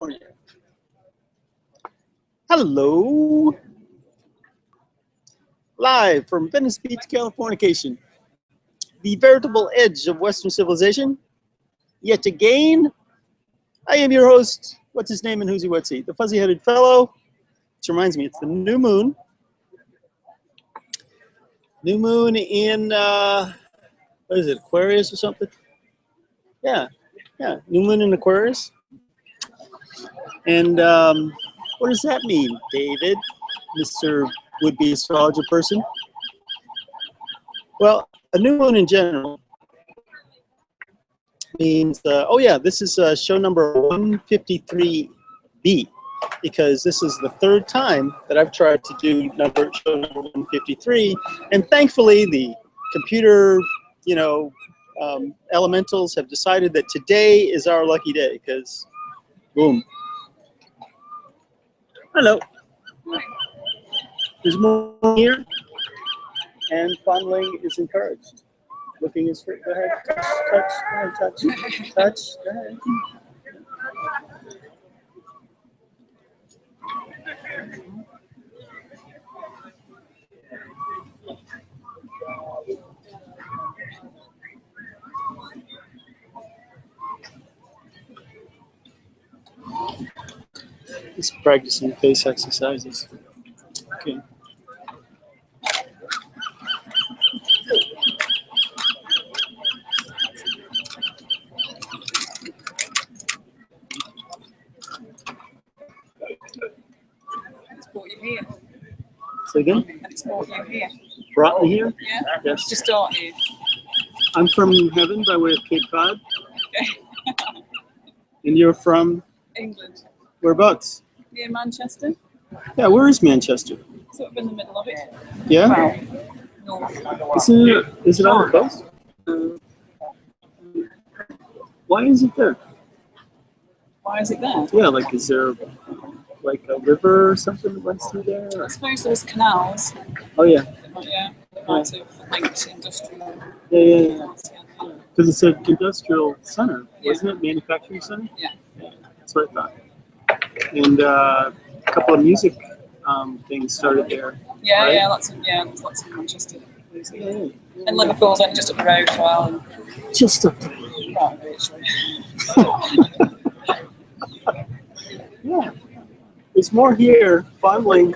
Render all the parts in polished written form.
California. Hello. Live from Venice Beach, Californication. The veritable edge of Western civilization. Yet again, I am your host. What's his name and who's he, what's he? The fuzzy-headed fellow. Which reminds me, it's the new moon. New moon in, what is it, Aquarius or something? Yeah, new moon in Aquarius. And what does that mean, David, Mr. would-be astrologer person? Well, a new moon in general means, oh yeah, this is show number 153B, because this is the third time that I've tried to do show number 153, and thankfully the computer, elementals have decided that today is our lucky day, because boom. Hello. There's more here, and fondling is encouraged. Looking is free. Go ahead, touch, go ahead. Just practicing face exercises. Okay. Brought you here. Say again? And it's brought you here. Brought me here? Yeah? Yes. Just start here. I'm from heaven by way of Cape Cod. Okay. And you're from? England. Whereabouts? Near Manchester. Yeah, where is Manchester? Sort of in the middle of it. Yeah? Well, north. Is it on the coast? Why is it there? Why is it there? Yeah, like is there like a river or something that runs through there? I suppose there was canals. Oh yeah. Yeah. They might have linked industrial. Yeah. Because it's an industrial center, wasn't it? Manufacturing center? Yeah. That's what I thought. And a couple of music things started there. Yeah, right? yeah, lots of Manchester. Yeah. And Liverpool's only just up the road as well. And Just up there. right, actually. Yeah. There's more here. Fondling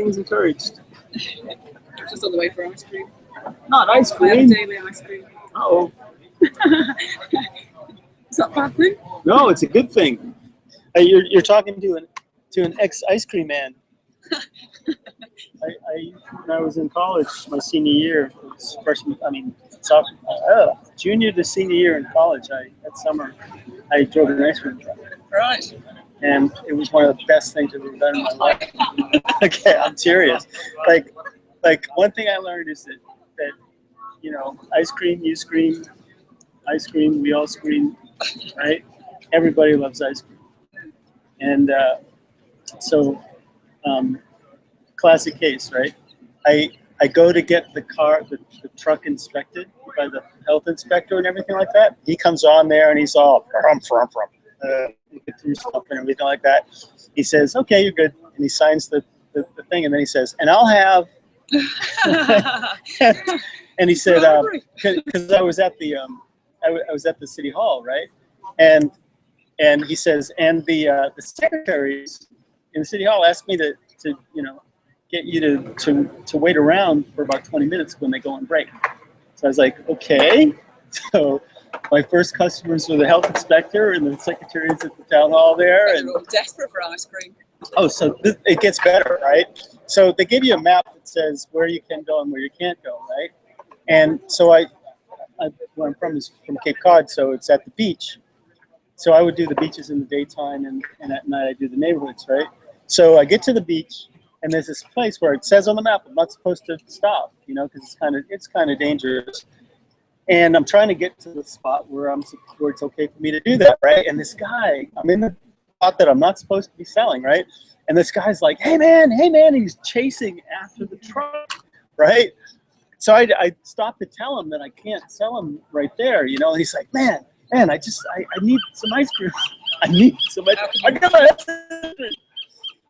is encouraged. Just on the way for ice cream. Not ice I have cream. daily ice cream. Uh-oh. Is that a bad thing? No, it's a good thing. You're talking to an ex-ice cream man. When I was in college, my senior year, junior to senior year in college, that summer, I drove an ice cream truck. Right. And it was one of the best things I've ever done in my life. Okay, I'm serious. Like one thing I learned is that ice cream, you scream, ice cream, we all scream, right? Everybody loves ice cream. And classic case, right? I go to get the truck inspected by the health inspector and everything like that. He comes on there and he's all looking through stuff and everything like that. He says, "Okay, you're good," and he signs the thing, and then he says, "And I'll have." And he said, because I was at the I was at the city hall, right? And he says, and the secretaries in the city hall asked me to get you to wait around for about 20 minutes when they go on break. So I was like, okay. So my first customers were the health inspector and the secretaries at the town hall there. And they're all desperate for ice cream. Oh, so it gets better, right? So they give you a map that says where you can go and where you can't go, right? And so where I'm from is from Cape Cod, so it's at the beach. So I would do the beaches in the daytime, and at night I do the neighborhoods, right? So I get to the beach, and there's this place where it says on the map I'm not supposed to stop, because it's kind of dangerous. And I'm trying to get to the spot where it's okay for me to do that, right? And this guy, I'm in the spot that I'm not supposed to be selling, right? And this guy's like, hey man, and he's chasing after the truck, right? So I stopped to tell him that I can't sell him right there, and he's like, man, I need some ice cream. I need so much. I got my ice cream.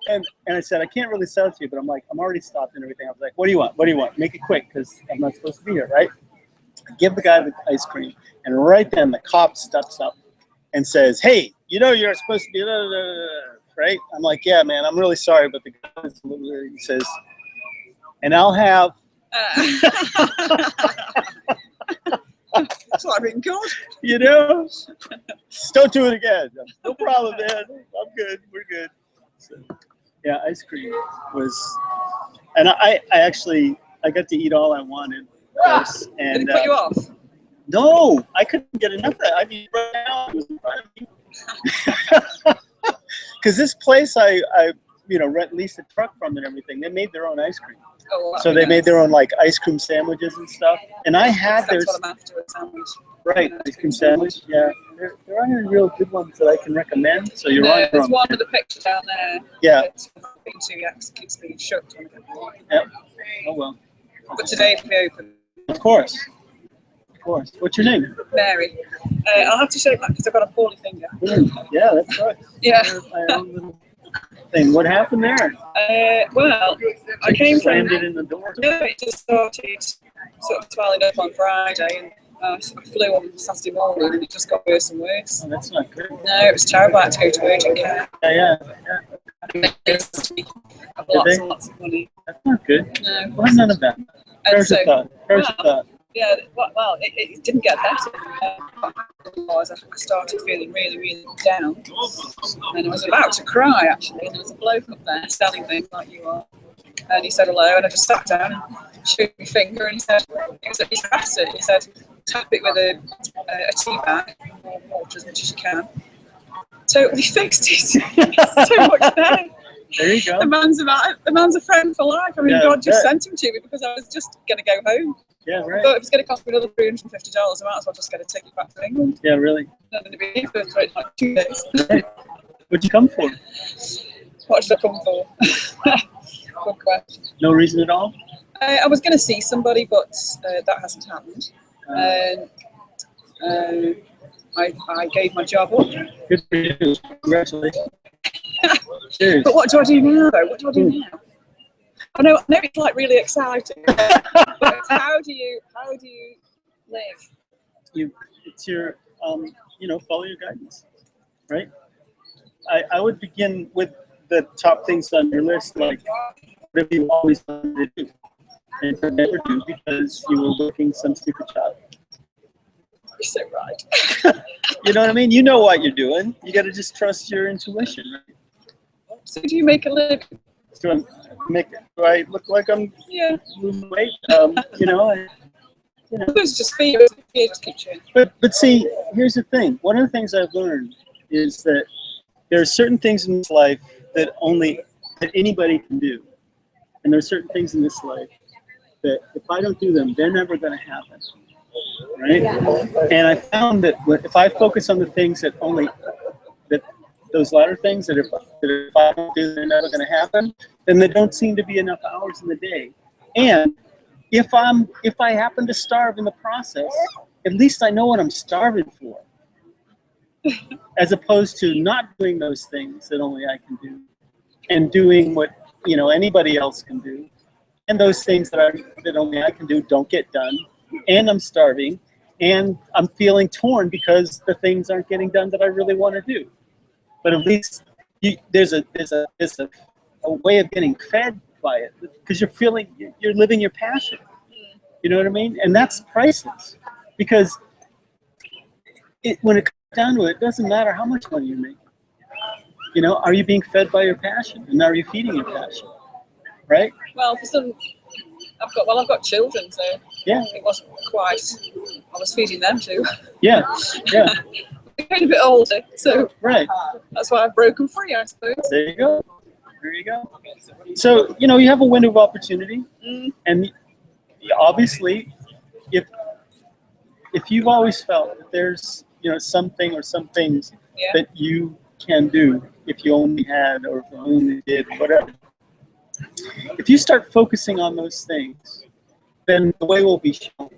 And I said, I can't really sell it to you, but I'm like, I'm already stopped and everything. I was like, what do you want? What do you want? Make it quick because I'm not supposed to be here, right? I give the guy the ice cream, and right then the cop steps up and says, hey, you know you're supposed to be, right? I'm like, yeah, man, I'm really sorry, but the guy he says, and I'll have. That's what I've been called. You know, just don't do it again. No problem, man. I'm good. We're good. So, yeah, ice cream was, and I actually got to eat all I wanted. Course, and did it put you off? No, I couldn't get enough of that. I mean, right now it was in front of me. Because this place, I leased a truck from and everything. They made their own ice cream. Oh, wow, so they made their own like ice cream sandwiches and stuff. And I had That's what I'm after, a sandwich. Right, ice cream sandwich. Yeah, there aren't any real good ones that I can recommend. So you're on. There's one with the picture down there. Yeah. It keeps being shut. Yep. Oh well. But today it'll be open. Of course. Of course. What's your name? Mary. I'll have to shake that because I've got a poorly finger. Yeah, that's right. Yeah. Thing. What happened there? Well, I came from. Landed in the door. No, it just started sort of swelling up on Friday, and I flew on Saturday morning, and it just got worse and worse. Oh, that's not good. No, it was terrible. I had to go to urgent care. Yeah. I've lots and lots of money. That's not good. No. Well, none of that. First thought. Yeah, well, it didn't get better. I started feeling really, really down. And I was about to cry, actually. And there was a bloke up there selling things like you are. And he said hello, and I just sat down and showed my finger, and he said, he pressed it. He said, tap it with a tea bag, or water as much as you can. Totally fixed it. It's so much better. There you go. The man's a friend for life. I mean, God just sent him to me because I was just going to go home. Yeah, right. I thought if it's going to cost me another $350, I might as well just get a ticket back to England. Yeah, really. I'm going to be here for like 2 days. Right. What'd you come for? What should I come for? Good question. No reason at all? I was going to see somebody, but that hasn't happened. I gave my job up. Good for you. Congratulations. Cheers. But what do I do now, though? What do I do now? I know it's like really exciting. But how do you live? It's your follow your guidance, right? I would begin with the top things on your list, like what have you always wanted to do and could never do because you were working some stupid job. You're so right. You know what I mean? You know what you're doing. You got to just trust your intuition, right? So do you make a living? Do I look like I'm losing weight? It's just fear. Just keep chewing. But see, here's the thing. One of the things I've learned is that there are certain things in this life that anybody can do, and there are certain things in this life that if I don't do them, they're never going to happen, right? And I found that if I focus on the things that those latter things that if I don't do, they're never going to happen, then there don't seem to be enough hours in the day. And if I happen to starve in the process, at least I know what I'm starving for, as opposed to not doing those things that only I can do, and doing what anybody else can do, and those things that only I can do don't get done, and I'm starving, and I'm feeling torn because the things aren't getting done that I really want to do. But at least there's a way of getting fed by it because you're living your passion. You know what I mean? And that's priceless because when it comes down to it, it doesn't matter how much money you make. Are you being fed by your passion, and are you feeding your passion? Right? Well, for some, I've got children, so it wasn't quite. I was feeding them too. Yeah. I'm getting a bit older, so that's why I've broken free, I suppose. There you go. So you have a window of opportunity, and obviously, if you've always felt that there's something or some things that you can do if you only had or if you only did whatever. If you start focusing on those things, then the way will be shown,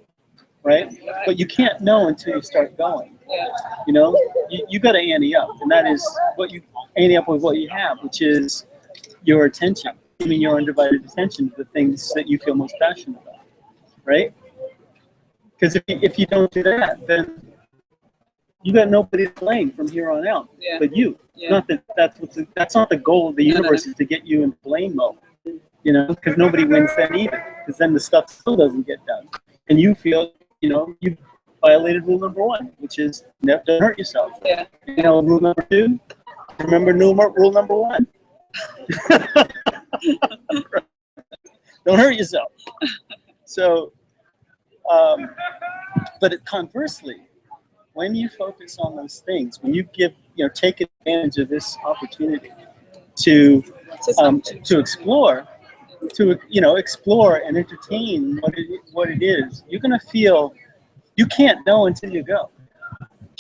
right? But you can't know until you start going. Yeah. You know, you got to ante up, and that is what you ante up with what you have, which is your attention, giving your undivided attention to the things that you feel most passionate about, right? Because if you don't do that, then you got nobody to blame from here on out, but you. Yeah. Not that that's not the goal of the universe is to get you in blame mode, you know, because nobody wins then either, because then the stuff still doesn't get done, and you feel, you know, you violated rule number 1, which is never don't hurt yourself. Yeah. You know, rule number 2, remember rule number 1. Don't hurt yourself. So, but conversely, when you focus on those things, when you take advantage of this opportunity to explore, explore and entertain what it is, you're gonna feel. You can't know until you go.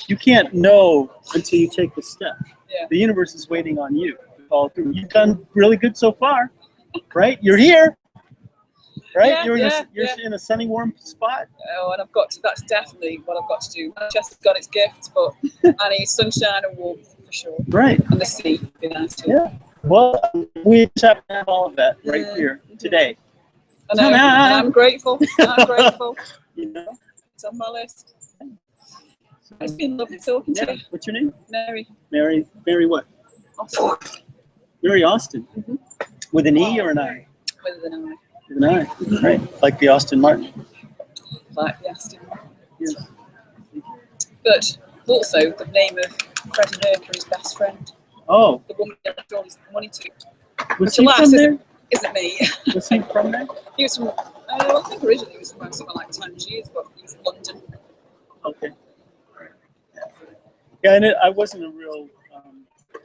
You can't know until you take the step. Yeah. The universe is waiting on you to follow through. You've done really good so far, right? You're here, right? Yeah, you're in a sunny, warm spot. Oh, and that's definitely what I've got to do. Manchester's got its gifts, but I need sunshine and warmth for sure. Right. And the sea would be nice too. Yeah. Well, we just happen to have all of that right here today. I know, and I'm grateful. I'm grateful. You know? It's on my list. It's been lovely talking to you. What's your name? Mary. Mary what? Austin. Mary Austin. Mm-hmm. With an E or an I? With an I. With an I. Mm-hmm. Right. Like the Aston Martin. Like the Aston Martin. Yes. But also the name of Freddie Mercury's best friend. Oh. The woman he left all his money to. Was he from there? Isn't me. Was he from there? He was from, I think originally he was from somewhere like Tangiers, but he was in London. Okay. Yeah, and I wasn't a real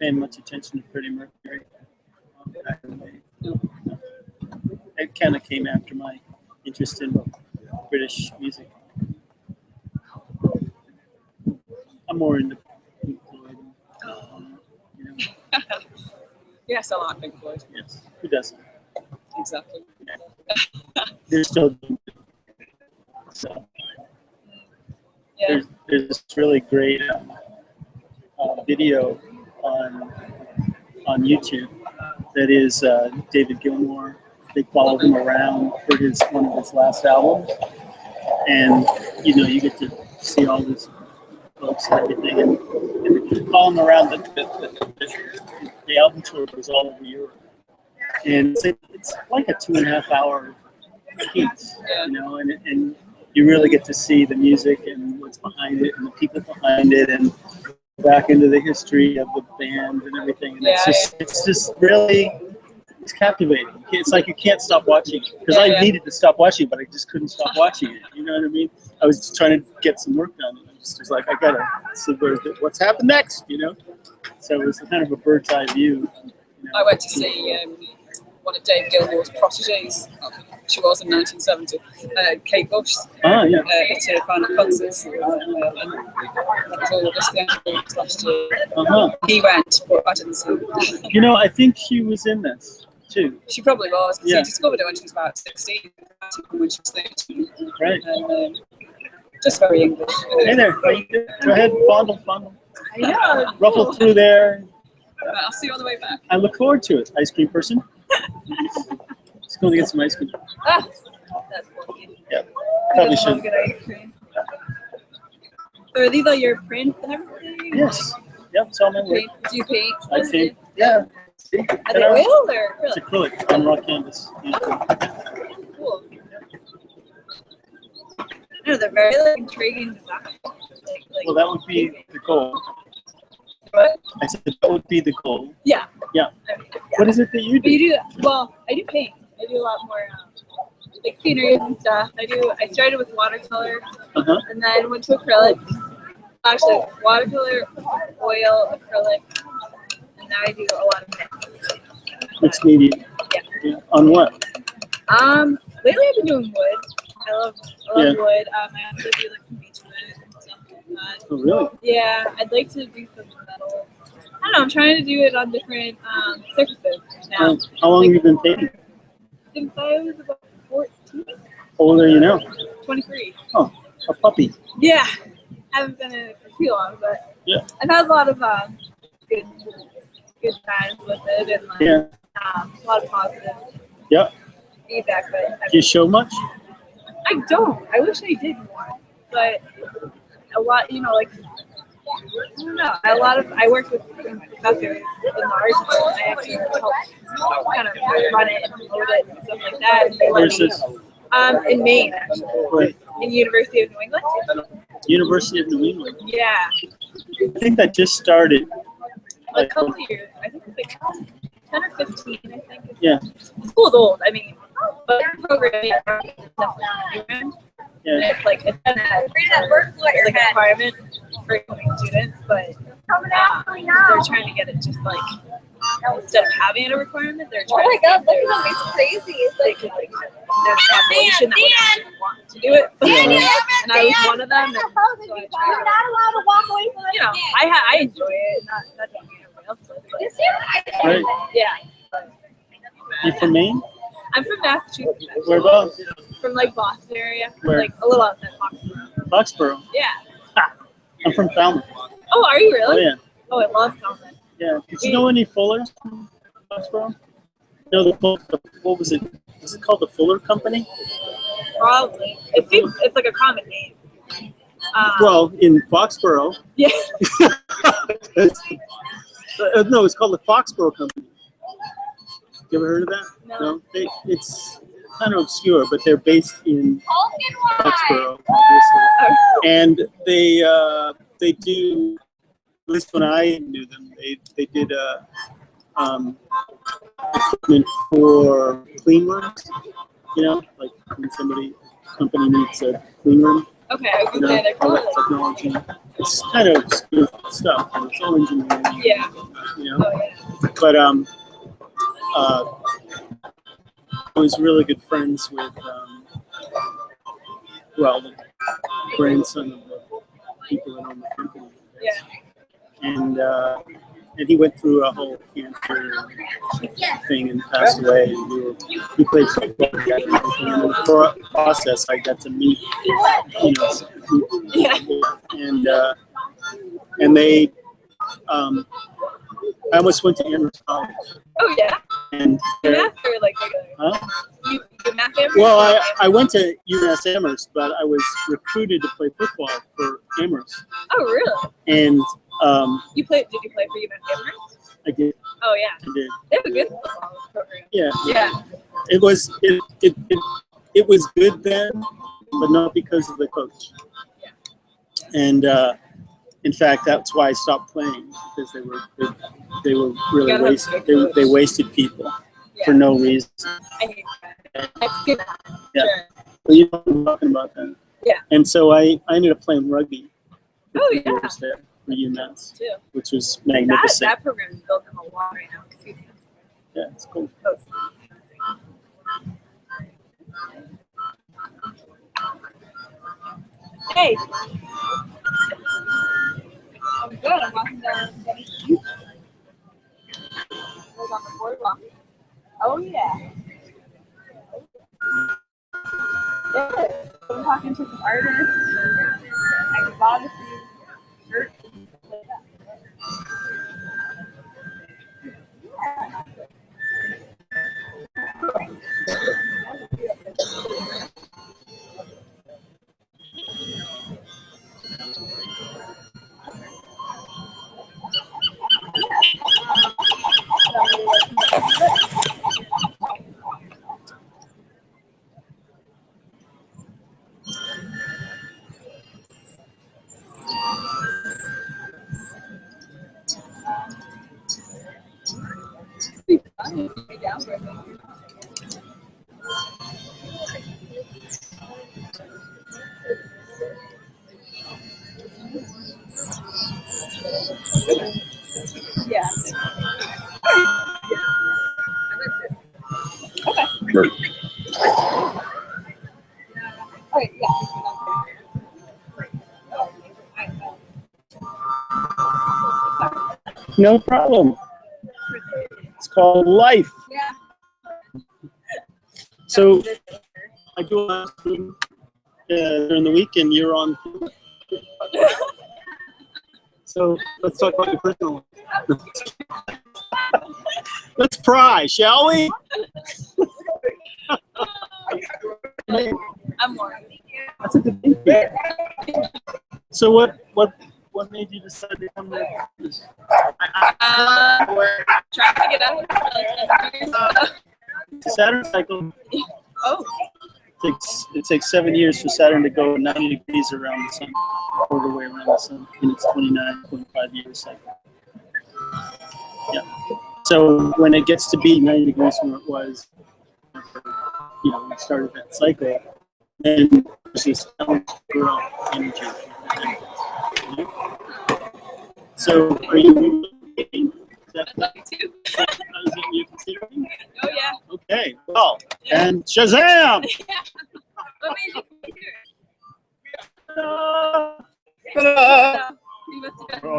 paying much attention to Freddie Mercury. No. It kind of came after my interest in British music. I'm more into Pink Floyd. You know. Yes, I like Pink Floyd. Yes, who doesn't? Exactly. Yeah. They're still doing it. So yeah. There's this really great video on YouTube that is David Gilmour. They follow him around for one of his last albums, and you get to see all these folks and everything, and they follow him around. The album tour was all over Europe, and it's like a 2.5 hour piece, and you really get to see the music and what's behind it and the people behind it, and back into the history of the band and everything. And it's just really, it's captivating. It's like you can't stop watching it, because I needed to stop watching, but I just couldn't stop watching it. You know what I mean? I was just trying to get some work done, and I just was like, I gotta see what's happened next. So it was kind of a bird's eye view. I went to see one of Dave Gilmour's proteges. She was in 1970. Kate Bush. Ah, yeah. At her final concerts. And that was all of us the last year. Uh-huh. He went, but I didn't see him. I think she was in this too. She probably was, because he discovered it when she was about 16, when she was 13. Right. And just very English. Hey there. How you doing? Go ahead, fondle. Yeah. Ruffle through there. I'll see you on the way back. I look forward to it, ice cream person. Just going to get some ice cream. That's funny. Yeah, probably should. Good ice cream. So are these all your prints and everything? Yes. Yep, it's all my work. Do you paint? I paint. Yeah. Are they oil or acrylic? It's acrylic on raw canvas. Cool. No, they're very intriguing design. Well, that would be the goal. What? I said that would be the goal. Yeah. Yeah. What is it that you do? But you do, well, I do paint. I do a lot more like sceneries and stuff. I started with watercolor, and then went to acrylic. Actually, watercolor, oil, acrylic, and now I do a lot of mix. Mixed media. Yeah. On what? Lately I've been doing wood. I love wood. I also do like some beach wood and stuff like that. Oh, really? Yeah, I'd like to do some metal. I don't know, I'm trying to do it on different surfaces now. How long have you been painting? Since I was about 14. How old are you now? 23. Oh, a puppy. Yeah, haven't been in it for too long, but Yeah. I've had a lot of good times with it, and like, Yeah. a lot of positive Yeah. feedback. But Do you show much? I don't. I wish I did more, but a lot, you know, like I don't know. I worked with professors in the art department. I actually helped kind of run it and promote it and stuff like that. And they let Where's me, this? in Maine, actually, Where? in University of New England. University of New England. Yeah, I think that just started. a couple of years. I think it's like 10 or 15. I think. Yeah. The school's old. I mean, but the program is definitely different. Yeah. It's like it's like a requirement for incoming students, but they're trying to get it just like instead of having it a requirement, they're trying. Oh my to God, look at them! It's crazy. It's they like could like there's a population that would actually want to do it. And I was one of them. And so I you're tried. not allowed to walk away from it. You know, I enjoy it. Not that everybody else does, but Right. yeah. You from Maine? I'm from Massachusetts. Actually. Whereabouts? From like Boston area, Where? like a little outside Foxborough. Foxborough. Yeah. I'm from Falmouth. Oh, are you Oh really? yeah. Oh, I love Falmouth. Yeah. Did you know any Fullers from Foxborough? No, what was it? Was it called the Fuller Company? Probably. It seems it's like a common name. Well, in Foxborough. Yeah. No, it's called the Foxborough Company. You ever heard of that? No. It's kind of obscure, but they're based in Foxborough, obviously. Oh. And they do, at least when I knew them, they did equipment for clean rooms. You know, like when company needs a clean room. Okay, I was You gonna say know, they're all that cool. technology. It's kind of obscure stuff. And it's all engineering. Yeah. You know, Oh yeah. but I was really good friends with the grandson of the people that own the company. Yeah. And he went through a whole cancer thing and passed away. And we played football together. And in the process, I got to meet, you know, Yeah. and they, I almost went to Amherst College. Oh yeah. And You math or like huh? you math Amherst? Well, I went to UMass Amherst, but I was recruited to play football for Amherst. Oh really? And Did you play for UMass Amherst? I did. Oh yeah. I did. They have a good football program. Yeah. Yeah. It was good then, but not because of the coach. Yeah. And in fact, that's why I stopped playing, because they were really gotta have a good they coach. wasted people for Yeah. no reason. I hate that. I've seen that. Yeah. Sure. Well, you know what I'm talking about that. Yeah. And so I ended up playing rugby for Oh 3 yeah. years there for UMass, Too. which was magnificent. That program is built in a lot right now. Excuse me. Yeah, it's cool. Hey. I'm good. I'm walking down Venice Beach. We're on the boardwalk. Oh yeah. Yeah. I'm talking to some artists. I bought a few shirts. Yeah. Okay. Sure. Okay, yeah. No problem. It's called life. Yeah. So I do a lot of stream during the week, and you're on. So let's talk about your personal life. Let's pry, shall we? I'm Warren. That's a good thing. So what made you decide to come to this? Trying to get out of The Saturn cycle Oh, it takes 7 years for Saturn to go 90 degrees around the sun, all the way around the sun, in its 29.5 year cycle. Yeah. So when it gets to be 90 degrees from where it was, you know, we started that cycle, then there's this grow energy. So are you relocating? I'd like to. Is that you're considering? Oh, yeah. Okay, well, and Shazam! What made you come here? Ta-da! You must have been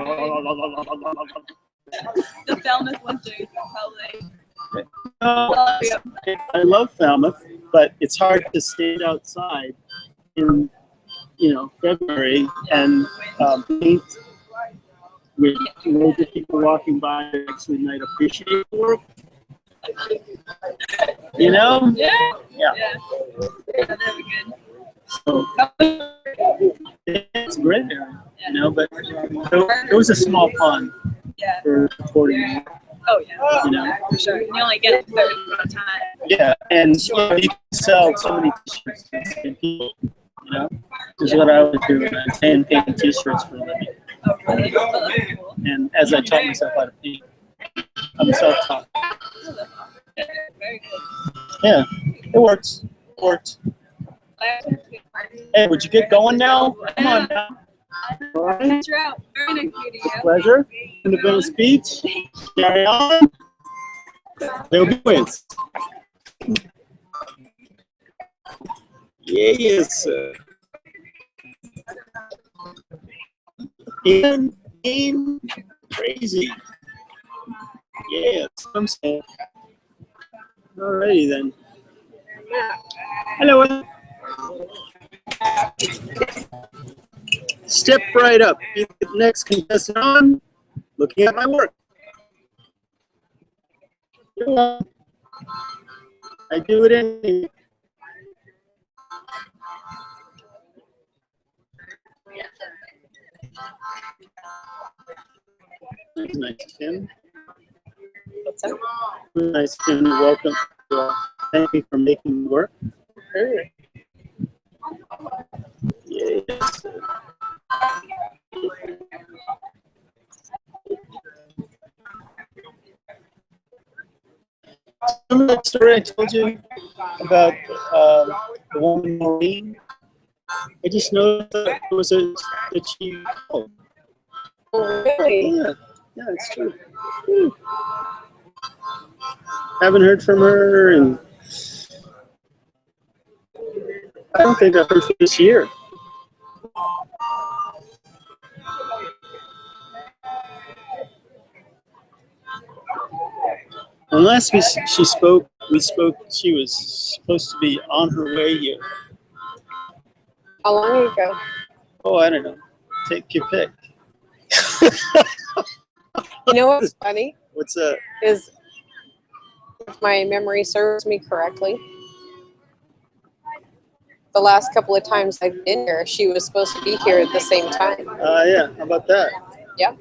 the Falmouth winters, probably. I love Falmouth, but it's hard to stand outside in, you know, February and paint with loads of people walking by that actually might appreciate the work. You know? Yeah. Yeah. Yeah. Yeah, that would be good. So it's a great area, you know, but there was a small pond Yeah. for supporting. Oh, yeah. You know? For sure. You only get a certain amount of time. Yeah, and you know, you can sell so many t-shirts to the same people, you know? This is what I was doing. I was hand painting t-shirts for a living. Oh, really? Oh, that's cool. And as I taught myself how to paint, I'm self-taught. Oh, that's awesome. Yeah, very good. Yeah, it works. It works. Hey, would you get going now? Come on now. All right. Catch her out. Very nice video. Pleasure. In the Venice Beach. Carry on. There'll be wins. Yes. In crazy. Yeah, that's what I'm saying. Alrighty then. Hello. Step right up. Be the next contestant on. Looking at my work. You're welcome. I do it anyway. Nice, Kim. What's up? Nice, Kim. Welcome. Thank you for making me work. Sure. Yes. Remember that story I told you about the woman Maureen? I just noticed that there was that she called. Oh, really? Yeah, it's true. Haven't heard from her, and I don't think I've heard from this year. Unless she spoke, she was supposed to be on her way here. How long ago? Oh, I don't know. Take your pick. You know what's funny What's that? is, if my memory serves me correctly, the last couple of times I've been here, she was supposed to be here at the same time. Yeah, how about that? Yeah.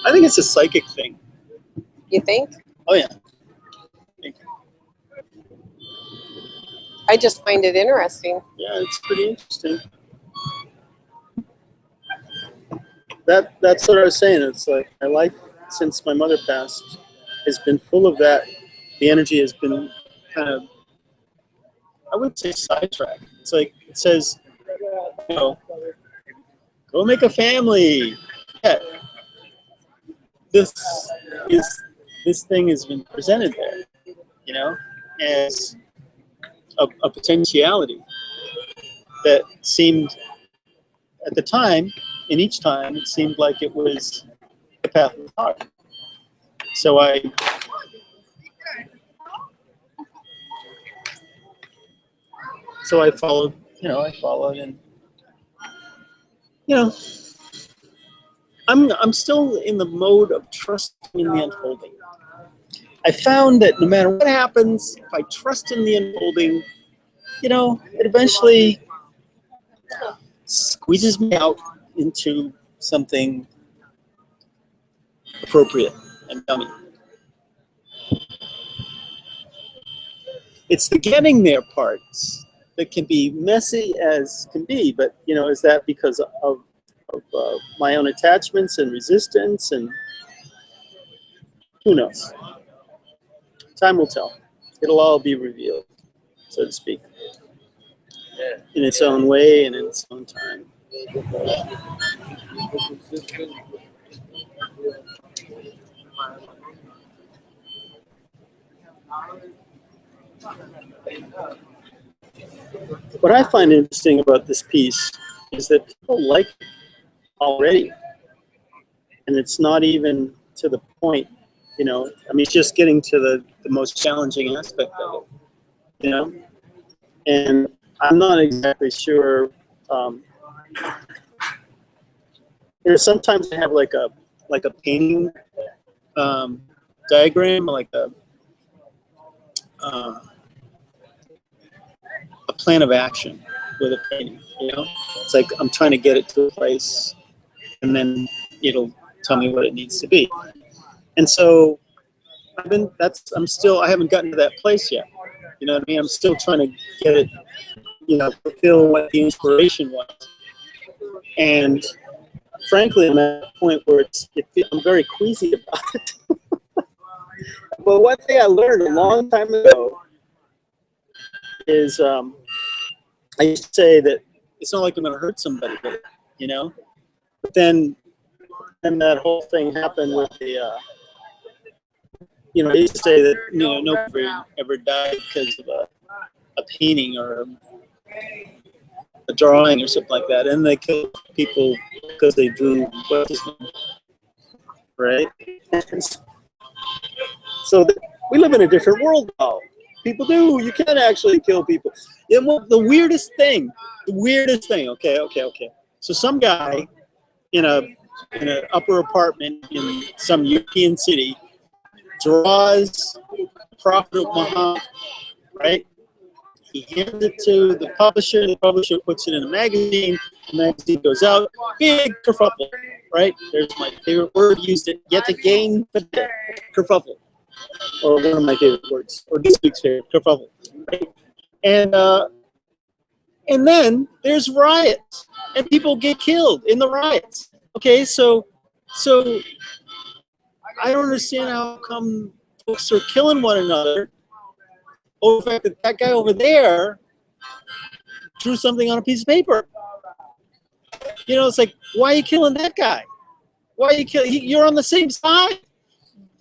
I think it's a psychic thing. You think? Oh, yeah. I just find it interesting. Yeah, it's pretty interesting. That's what I was saying. It's like my life since my mother passed has been full of that. The energy has been kind of, I wouldn't say sidetracked. It's like it says, you know, go make a family. Yeah. This thing has been presented there, you know, as a potentiality that seemed at the time, in each time, it seemed like it was the path of the heart. So I followed, and, I'm still in the mode of trusting in the unfolding. I found that no matter what happens, if I trust in the unfolding, you know, it eventually squeezes me out into something appropriate and yummy. It's the getting there parts that can be messy as can be, but you know, is that because of my own attachments and resistance, and who knows? Time will tell. It'll all be revealed, so to speak, in its own way and in its own time. What I find interesting about this piece is that people like it already, and it's not even to the point, you know, I mean, it's just getting to the most challenging aspect of it, you know, and I'm not exactly sure. There's sometimes I have like a painting diagram, like a plan of action with a painting, you know? It's like I'm trying to get it to a place, and then it'll tell me what it needs to be. And so I haven't gotten to that place yet. You know what I mean? I'm still trying to get it, you know, fulfill what the inspiration was. And frankly, I'm at a point where I'm very queasy about it. But one thing I learned a long time ago is I used to say that it's not like I'm going to hurt somebody with it, you know? But then that whole thing happened with the, you know, I used to say that, you know, nobody ever died because of a painting or a drawing or something like that. And they killed people because they drew what's his name, right? So we live in a different world now. People do. You can actually kill people. And the weirdest thing, okay. So some guy in an upper apartment in some European city draws Prophet Muhammad, right? He hands it to the publisher puts it in a magazine, the magazine goes out, big kerfuffle, right? There's my favorite word used yet again today, kerfuffle. Or one of my favorite words, or this week's favorite, kerfuffle, right? And then there's riots, and people get killed in the riots. Okay, so I don't understand how come folks are killing one another over the fact that guy over there drew something on a piece of paper. You know, it's like, why are you killing that guy? Why are you killing? You're on the same side.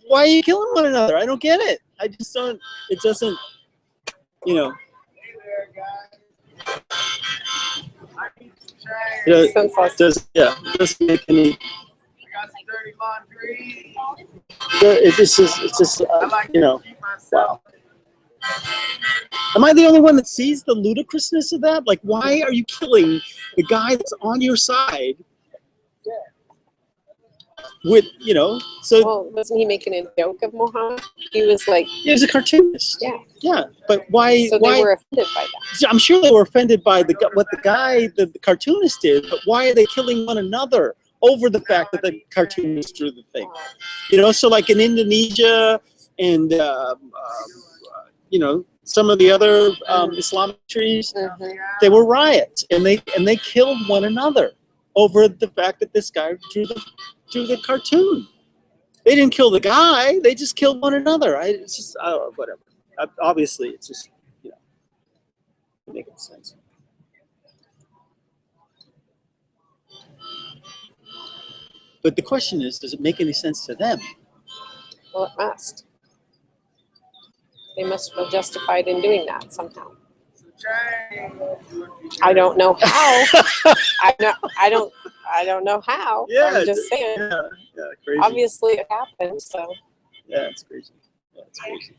Why are you killing one another? I don't get it. I just don't. It doesn't. You know. Doesn't make any. It's just you know. Wow. Am I the only one that sees the ludicrousness of that? Like, why are you killing the guy that's on your side? With, you know, so. Well, wasn't he making a joke of Muhammad? He was like. He was a cartoonist. Yeah. Yeah, but why? So they were offended by that. I'm sure they were offended by what the cartoonist did, but why are they killing one another over the fact that the cartoonist drew the thing? You know, so like in Indonesia and you know, some of the other Islamic countries, they were riots, and they killed one another over the fact that this guy drew the cartoon. They didn't kill the guy; they just killed one another. It's just whatever. Obviously, it's just, you know, making sense. But the question is, does it make any sense to them? Well, it must. They must feel justified in doing that somehow. I don't know how. I don't know how. Yeah, I'm just saying. Yeah, crazy. Obviously, it happened. So. Yeah, it's crazy. Yeah, it's crazy.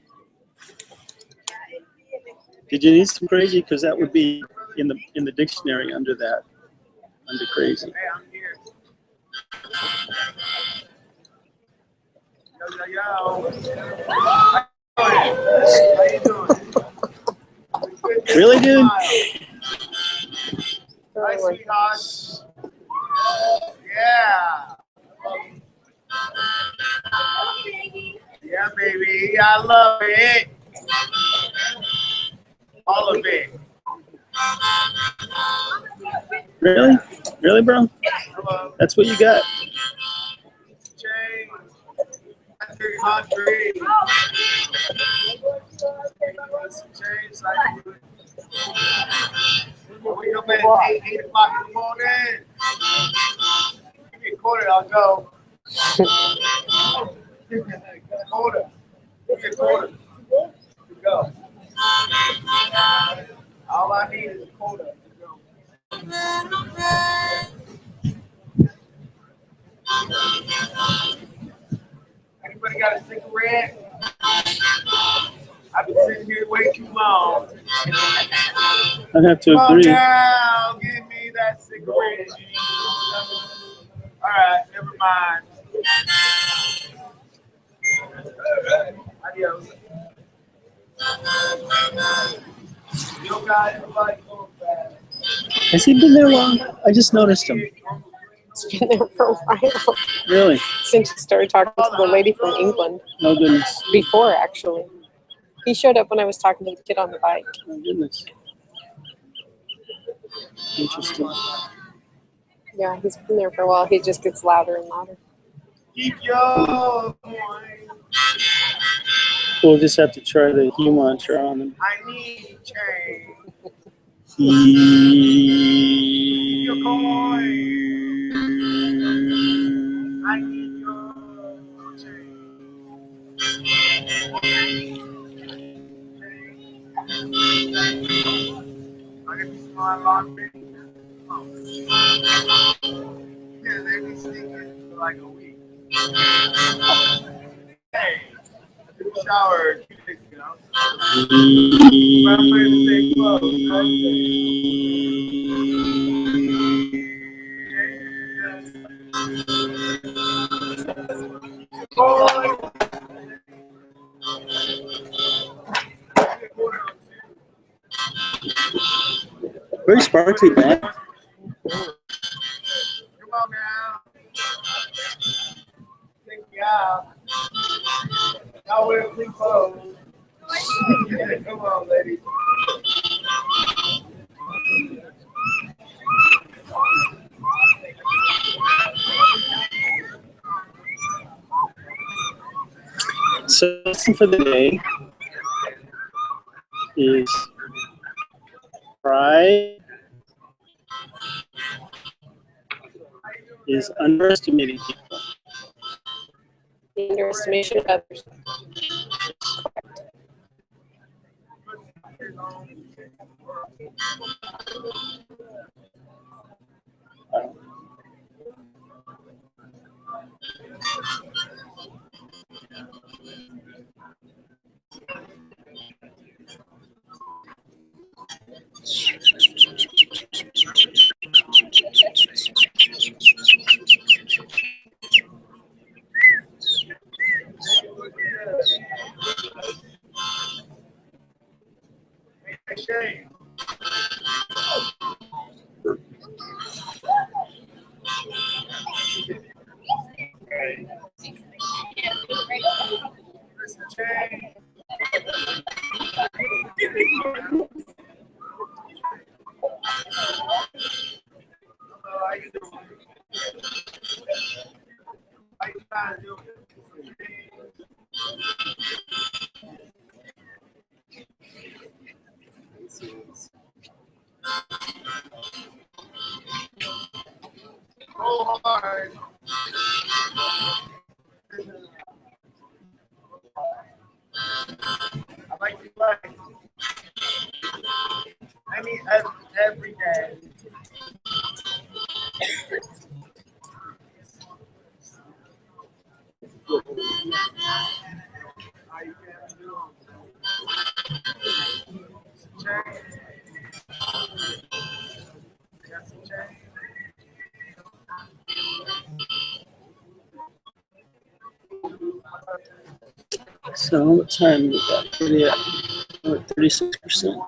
Did you need some crazy? Because that would be in the dictionary under that, under crazy. How you doing? Really, dude? Hi, sweethearts. Yeah. Yeah, baby. I love it. All of it. Really? Really, bro? Hello. That's what you got? Jay. Andre. James, I do it. Wake up at 8 o'clock in the morning. Give me a quarter, I'll go. Quarter. Give me a quarter. To go. All I need is a quarter to go. Anybody got a cigarette? I've been sitting here way too long. I'd have to Come on agree. now, give me that cigarette. All right, never mind. Adios. Yo, guys, everybody going fast. Has he been there long? I just noticed him. It's been there for a while. Really? Since he started talking to the lady from England. No goodness. Before, actually. He showed up when I was talking to the kid on the bike. No goodness. Interesting. Yeah, he's been there for a while. He just gets louder and louder. Keep your point. We'll just have to try the Hue mantra on him. I need change. Keep your coin. I need your change. I can see my laundry. Oh. Yeah, they be sneaking for like a week. Hey, I took a shower 2 days ago. But I'm wearing the same clothes. Very sparkly, man. Come on now. Take me out. Y'all wear clean clothes. Come on, ladies. So, lesson for the day is pride is underestimating people. The underestimation of others. Hey, Shane. How you doing? How you trying to do it? Go hard. I like to play. I mean, every day. How you doing? Change. Got some change. So what time we got? Yeah, we're at 36%.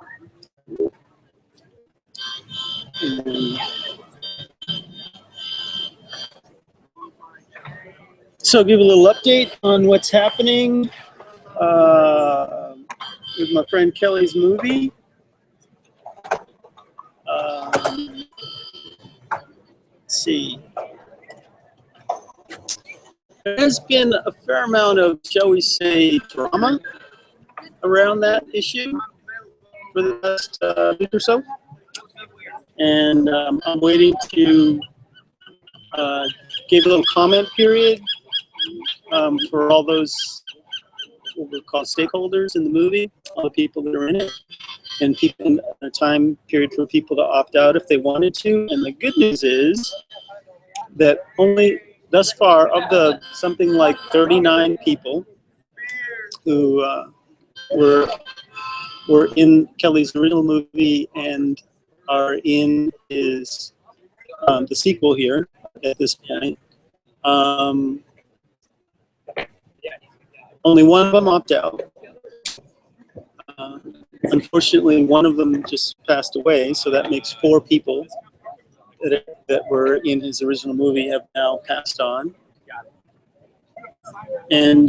So I'll give a little update on what's happening with my friend Kelly's movie. Let's see. There has been a fair amount of, shall we say, drama around that issue for the last week or so. And I'm waiting to give a little comment period for all those what we call stakeholders in the movie, all the people that are in it, and people in a time period for people to opt out if they wanted to. And the good news is that only thus far of the something like 39 people who were in Kelly's original movie and are in his the sequel here at this point. Only one of them opted out. Unfortunately, one of them just passed away, so that makes 4 people that were in his original movie have now passed on. And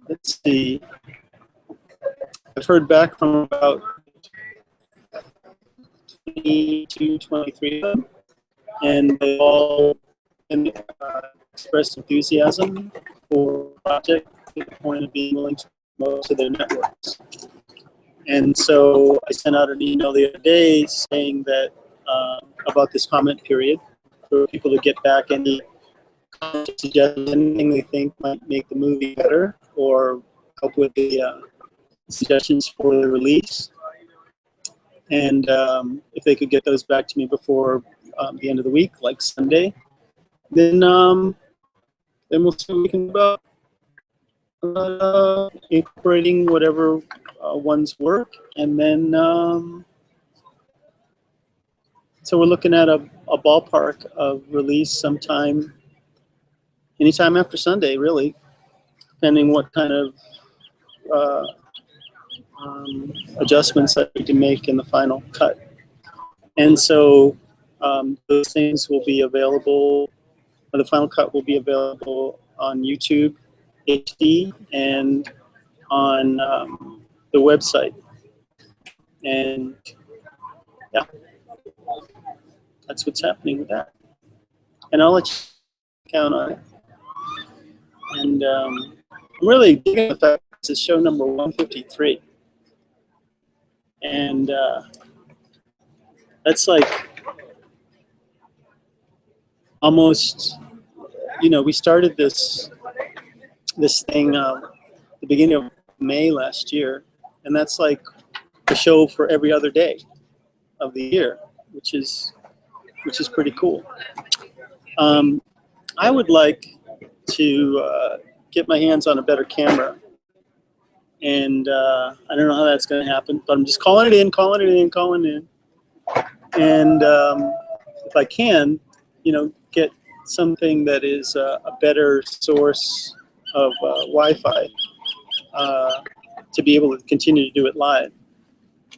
let's see. I've heard back from about 22, 23 of them, and they all expressed enthusiasm for the project to the point of being willing to promote to their networks. And so I sent out an email the other day saying that about this comment period for people to get back any suggestions, anything they think might make the movie better or help with the suggestions for the release. And if they could get those back to me before the end of the week, like Sunday, then we'll see what we can do about incorporating whatever ones work. And then, so we're looking at a ballpark of release sometime, anytime after Sunday, really, depending what kind of adjustments I need to make in the final cut. And so those things will be available, the final cut will be available on YouTube HD and on the website. And yeah, that's what's happening with that. And I'll let you count on it. And I'm really digging the fact this is show number 153. And that's like almost, you know, we started this thing the beginning of May last year, and that's like a show for every other day of the year, which is pretty cool. I would like to get my hands on a better camera, and I don't know how that's going to happen, but I'm just calling it in. And if I can, you know, get something that is a better source of Wi-Fi to be able to continue to do it live.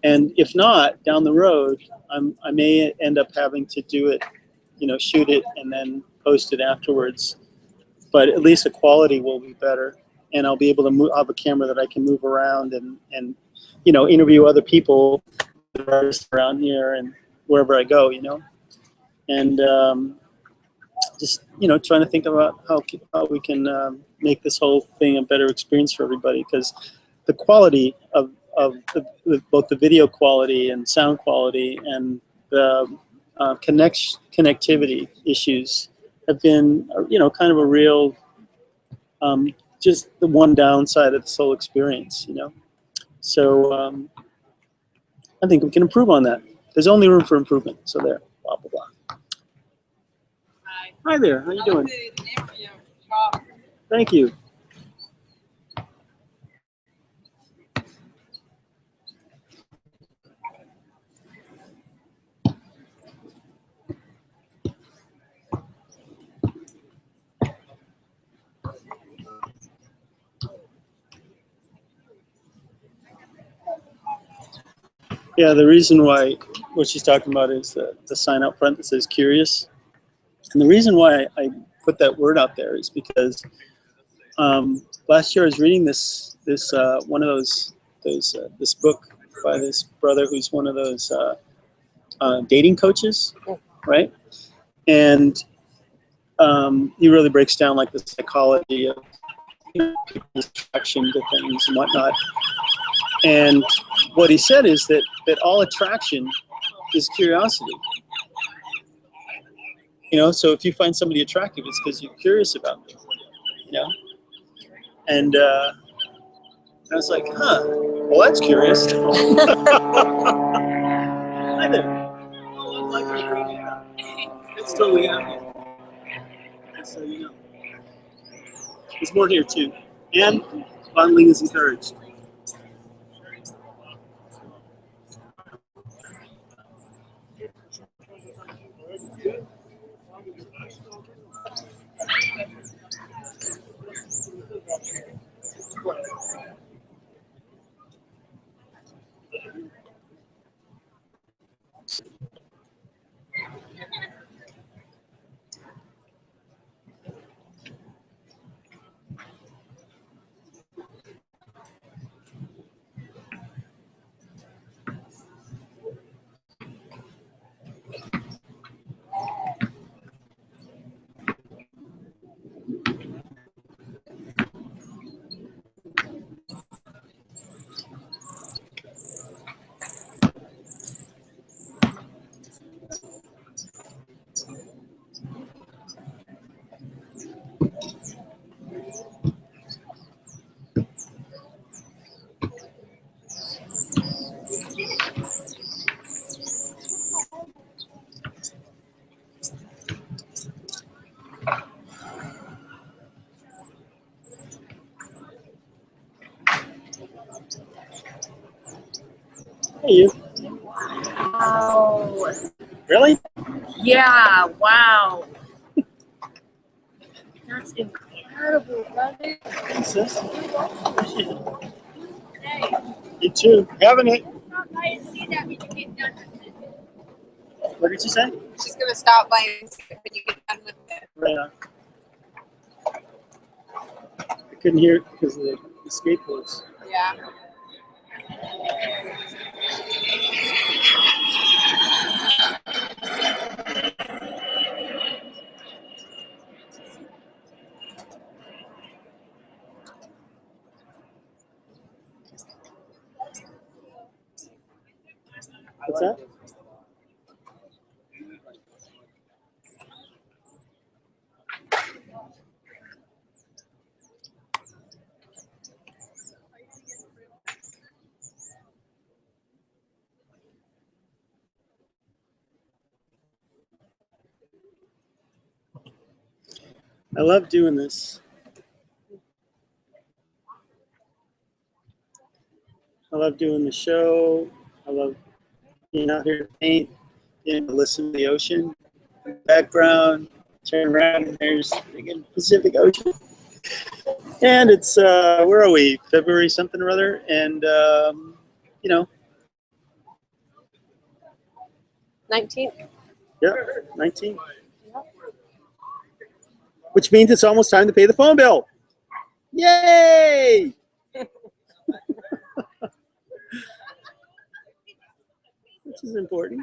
And if not, down the road, I may end up having to do it, you know, shoot it and then post it afterwards. But at least the quality will be better, and I'll be able to move. I'll have a camera that I can move around and you know, interview other people, artists around here and wherever I go, you know. And just, you know, trying to think about how we can make this whole thing a better experience for everybody, because the quality of both the video quality and sound quality and the connectivity issues have been, you know, kind of a real just the one downside of this whole experience, you know. So I think we can improve on that. There's only room for improvement. So there, blah blah blah. Hi there. How you doing? Thank you. Yeah, the reason why what she's talking about is the sign out front that says curious. And the reason why I put that word out there is because last year I was reading this one of those this book by this brother who's one of those dating coaches, right? And he really breaks down like the psychology of people's attraction to things and whatnot. And what he said is that all attraction is curiosity. You know, so if you find somebody attractive, it's because you're curious about them. You know, and I was like, huh, well, that's curious. Hi there. It's totally happening. So you know, there's more here too, and bonding is encouraged. Hey, you. Wow. Really? Yeah, wow. That's incredible, brother. What's this? You too. Having it. What did you say? She's gonna stop by and see it when you get done with it. Right. I couldn't hear it because of the skateboards. Yeah. What's that? I love doing this. I love doing the show. I love being out here to paint, being able to listen to the ocean in the background, turn around and there's the Pacific Ocean. And it's, where are we? February something or other. And, you know. 19th. Yeah, 19. Which means it's almost time to pay the phone bill. Yay! Which is important.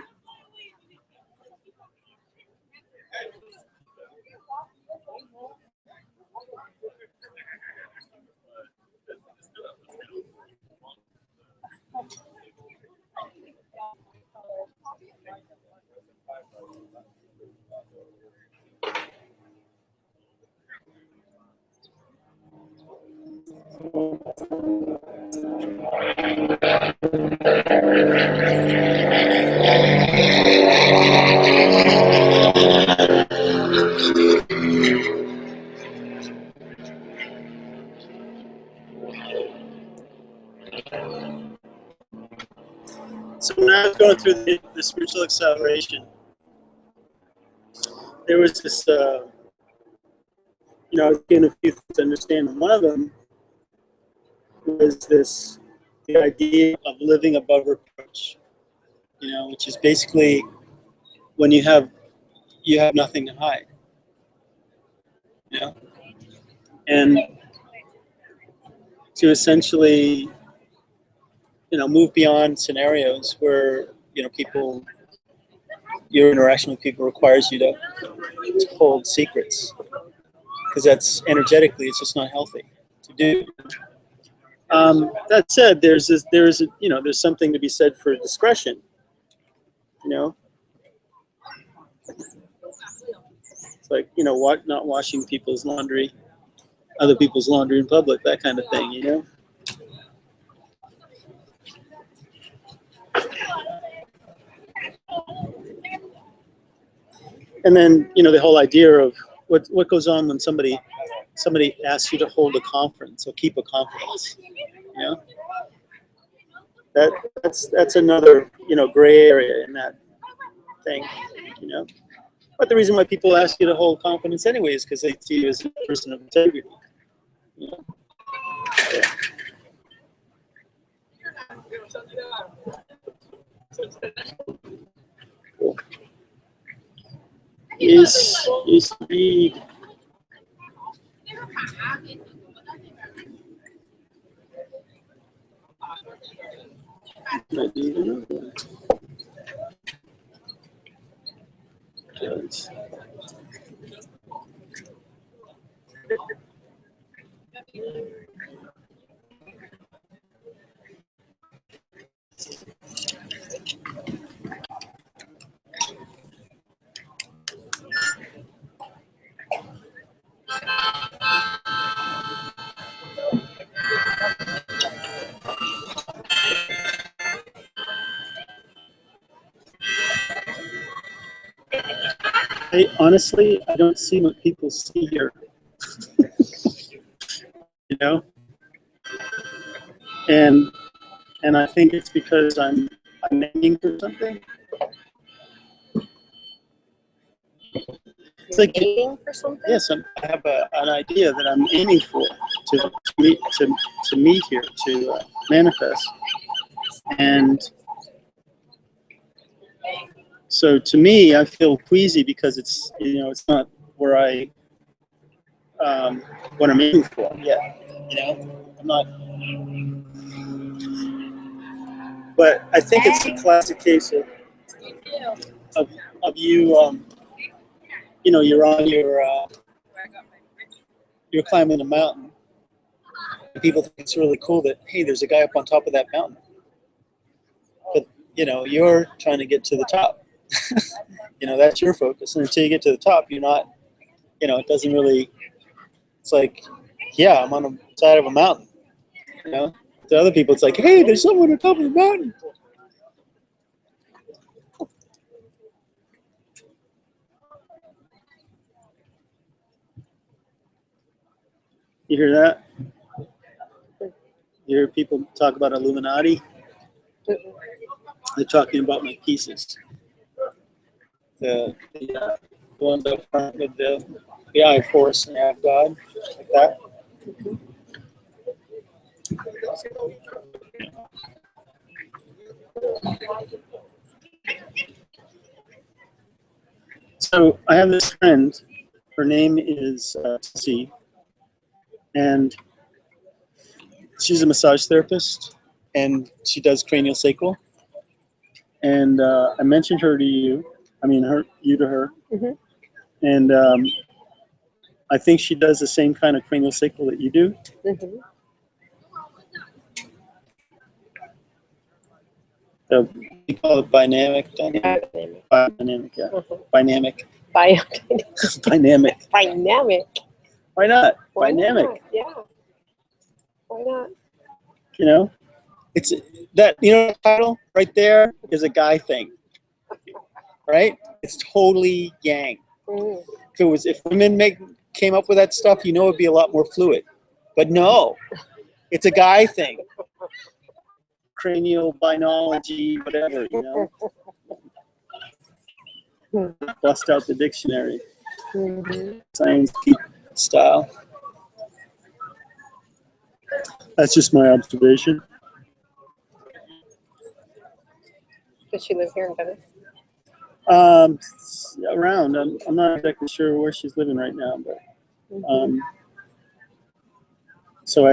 So when I was going through the spiritual acceleration, there was this, you know, I was getting a few things to understand. And one of them was the idea of living above reproach. you know, which is basically when you have nothing to hide, you know, and to essentially, you know, move beyond scenarios where, you know, your interaction with people requires you to hold secrets, because that's energetically, it's just not healthy to do. That said, there's something to be said for discretion, you know. It's like, you know, not washing other people's laundry in public, that kind of thing, you know. And then, you know, the whole idea of what goes on when somebody asks you to hold a conference or keep a conference, you know. That's another, you know, gray area in that thing, you know. But the reason why people ask you to hold confidence anyway is because they see you as a person of integrity, you know. Yeah. Cool. Yes, indeed. Honestly, I don't see what people see here. You know, and I think it's because I'm aiming for something. It's like Aiming for something? yes, I have an idea that I'm aiming for to meet here, to manifest, and so to me, I feel queasy because it's, you know, it's not where what I'm aiming for yet. You know, I'm not. But I think it's a classic case of you. You know, you're on you're climbing a mountain, and people think it's really cool that, hey, there's a guy up on top of that mountain. But you know, you're trying to get to the top. You know, that's your focus, and until you get to the top, you're not. You know, it doesn't really. It's like, yeah, I'm on the side of a mountain. You know, to other people, it's like, hey, there's someone on top of the mountain. You hear that? You hear people talk about Illuminati? They're talking about my pieces. The ones up front with the eye of horse and the eye of God, like that. So I have this friend. Her name is C, and she's a massage therapist, and she does cranial sacral. And I mentioned her to you. I mean, you to her. Mm-hmm. And I think she does the same kind of cranial sacral that you do. Mm-hmm. So we call it dynamic, yeah. Mm-hmm. Dynamic. Dynamic. Why not? Why Dynamic. not? Yeah. Why not? You know, it's that, you know, the title right there is a guy thing, right? It's totally yang. Mm. If women came up with that stuff, you know, it'd be a lot more fluid. But no, it's a guy thing. Cranial binology, whatever, you know. Bust out the dictionary. Mm-hmm. Science style. That's just my observation. Does she live here in Venice? Around. I'm not exactly sure where she's living right now, but so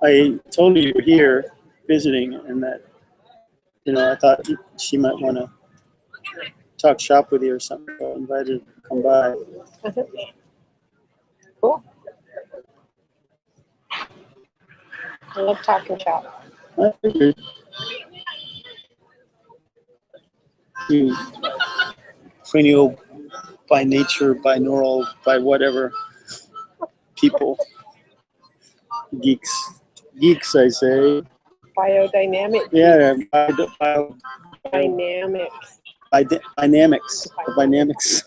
I told her you were here visiting, and that I thought she might want to talk shop with you or something. So I invited her to come by. Cool. I love talking shop. I figured you cranial by nature, binaural, by whatever people, geeks, I say. Biodynamic. Yeah, Dynamics. dynamics.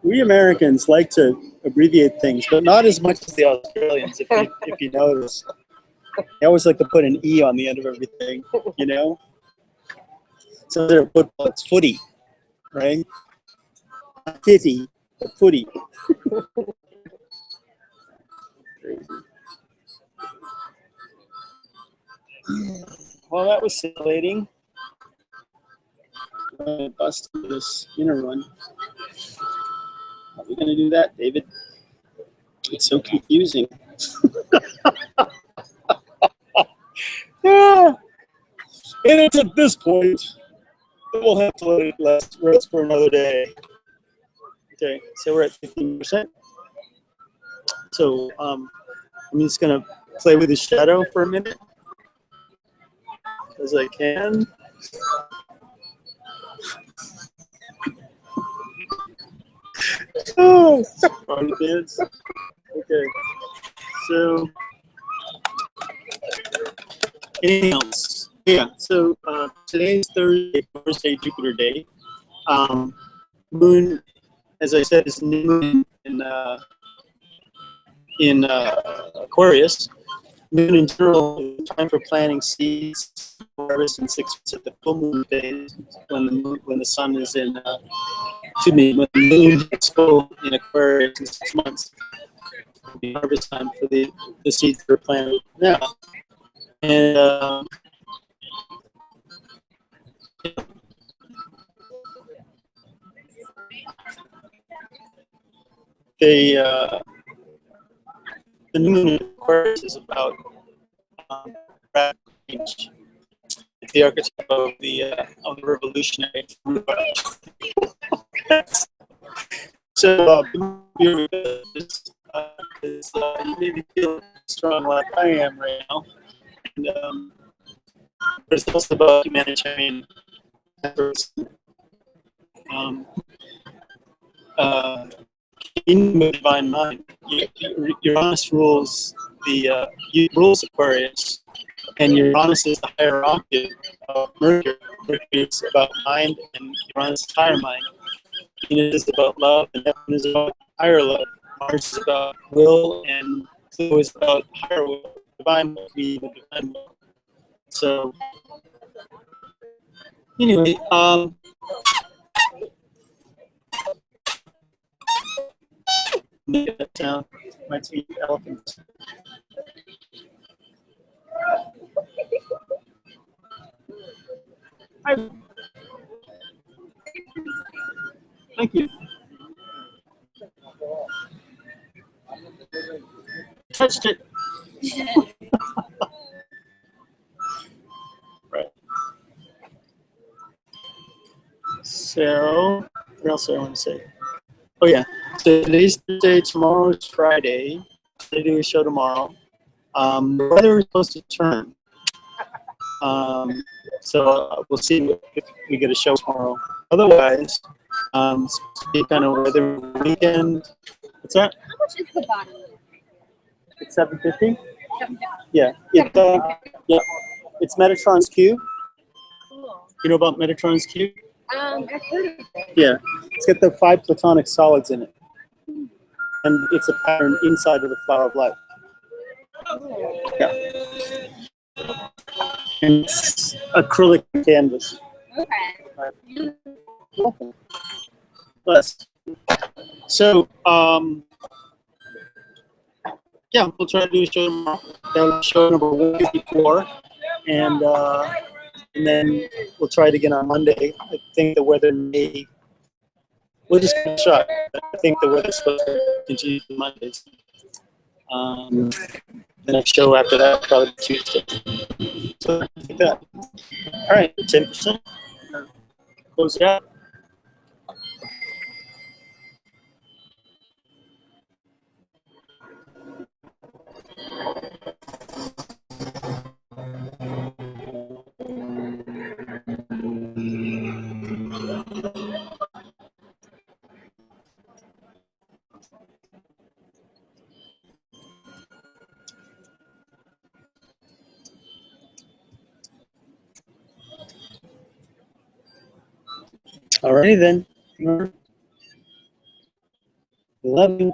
We Americans like to abbreviate things, but not as much as the Australians, if you notice. They always like to put an E on the end of everything, So instead of football, it's footy, right? Not fitty, but footy. Well, that was scintillating. I busted this inner one. How are we going to do that, David? It's so confusing. Yeah. And it's at this point that we'll have to let it rest for another day. Okay, so we're at 15%. So I'm just going to play with the shadow for a minute, as I can. Oh, sorry, kids. Okay, so anything else? Yeah, so today's Thursday, Jupiter Day. Moon, as I said, is new moon in Aquarius. Moon in general is time for planting seeds, harvest, and 6 months at the full moon phase when the sun is in. When the moon is full in Aquarius in 6 months, it'll be harvest time for the seeds that are planted now. And the new moon in Aquarius is about rapid change. It's the archetype of the revolutionary. So you may be feeling strong like I am right now. And it's also about humanitarian efforts. In the divine mind, Uranus rules rules Aquarius, and Uranus is the higher octave of Mercury. Mercury is about mind, and Uranus is higher mind. Venus is about love, and Neptune is about higher love. Mars is about will, and Pluto is about higher will. Divine will be the divine will. So, anyway, make that sound. My sweet elephants. Hi. Thank you. Touched it. Right. So, what else do I want to say? Oh yeah. So today's Thursday, tomorrow is Friday. I'm gonna do a show tomorrow. The weather is supposed to turn. So we'll see if we get a show tomorrow. Otherwise, it's supposed to be kind of weather weekend. What's that? How much is the bottom? It's 750. Yeah. It's Metatron's cube. Cool. You know about Metatron's cube? I've heard of it. Yeah. It's got the 5 platonic solids in it, and it's a pattern inside of the flower of life. Yeah. And it's acrylic canvas. Okay. Right. Bless. So, Yeah, we'll try to do a show tomorrow. That'll be show number 154, and then we'll try it again on Monday. I think the weather may. We'll just give it a shot. I think the weather's supposed to continue for Mondays. The next show after that probably Tuesday. So like that. All right, 10%. Close it out. Alrighty then. Love you.